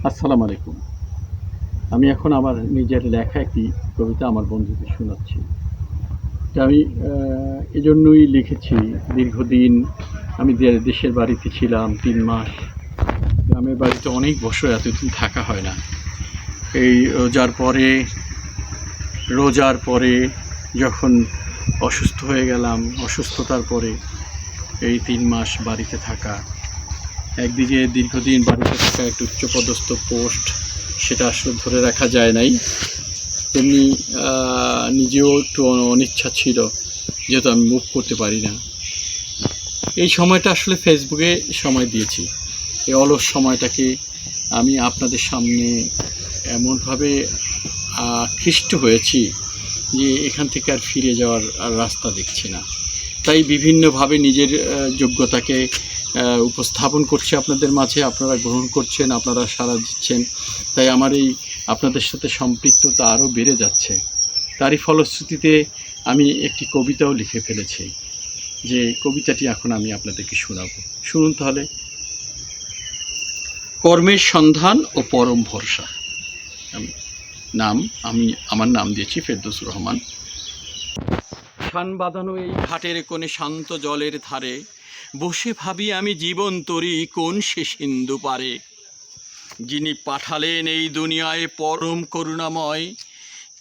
আসসালামু আলাইকুম। আমি এখন আমার নিজের লেখা একটি কবিতা আমার বন্ধুদের শোনাচ্ছি। এটা আমি এজন্যই লিখেছি, দীর্ঘদিন আমি দেশের বাড়িতে ছিলাম ৩ মাস। গ্রামের বাড়িতে অনেক বছর এতদিন থাকা হয় না। এই রোজার পরে যখন অসুস্থ হয়ে গেলাম, অসুস্থতার পরে এই ৩ মাস বাড়িতে থাকা, একদিকে দীর্ঘদিন বাড়িতে থাকা একটা উচ্চপদস্থ পোস্ট, সেটা আসলে ধরে রাখা যায় নাই। তেমনি নিজেও একটু অনিচ্ছা ছিল, যেহেতু আমি মুভ করতে পারি না। এই সময়টা আসলে ফেসবুকে সময় দিয়েছি। এই অলস সময়টাকে আমি আপনাদের সামনে এমনভাবে আকৃষ্ট হয়েছি যে এখান থেকে আর ফিরে যাওয়ার আর রাস্তা দেখছি না। তাই বিভিন্নভাবে নিজের যোগ্যতাকে উপস্থাপন করছি আপনাদের মাঝে। আপনারা গ্রহণ করছেন, আপনারা সাড়া দিচ্ছেন। তাই আমার এই আপনাদের সাথে সম্পৃক্ততা আরও বেড়ে যাচ্ছে। তারই ফলশ্রুতিতে আমি একটি কবিতাও লিখে ফেলেছি, যে কবিতাটি এখন আমি আপনাদেরকে শোনাব। শুনুন তাহলে। কর্মের সন্ধান ও পরম ভরসা। আমার নাম দিয়েছি ফেরদৌসুর রহমান। শান বাঁধানো এই ঘাটের কোণে শান্ত জলের ধারে বসে ভাবি আমি জীবন তরি কোন সে সিন্ধু পারে। যিনি পাঠালেন এই দুনিয়ায় পরম করুণাময়,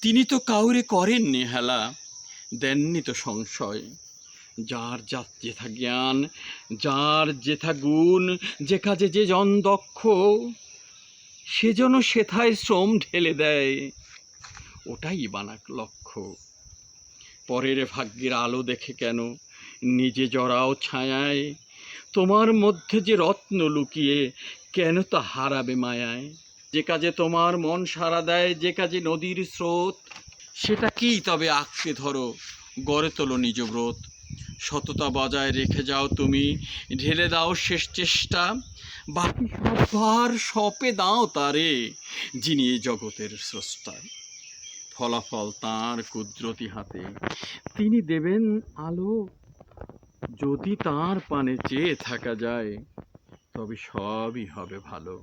তিনি তো কাউরে করেননি হেলা, দেননি তো সংশয়। যার যেথা জ্ঞান, যার যেথা গুণ, যে কাজে যে জন দক্ষ, সে যেন সেথায় শ্রম ঢেলে দেয়, ওটাই বানাক লক্ষ্য। পরের ভাগ্যের আলো দেখে কেন নিজে জড়াও ছায়ায়, তোমার মধ্যে যে রত্ন লুকিয়ে কেন তা হারাবে মায়ায়। যে কাজে তোমার মন সাড়া দেয়, যে কাজে নদীর স্রোত, সেটা কি তবে আঁকড়ে ধরো, গড়ে তোলো নিজ ব্রত। সততা বজায় রেখে যাও তুমি, ঢেলে দাও শেষ চেষ্টা, বাকি সব ভার সঁপে দাও তারে, যিনি এই জগতের স্রষ্টা। ফলাফল তাঁর কুদরতি হাতে, তিনি দেবেন আলো, যদি তাঁর পানে চেয়ে থাকা যায়, তবে সবই হবে ভালো।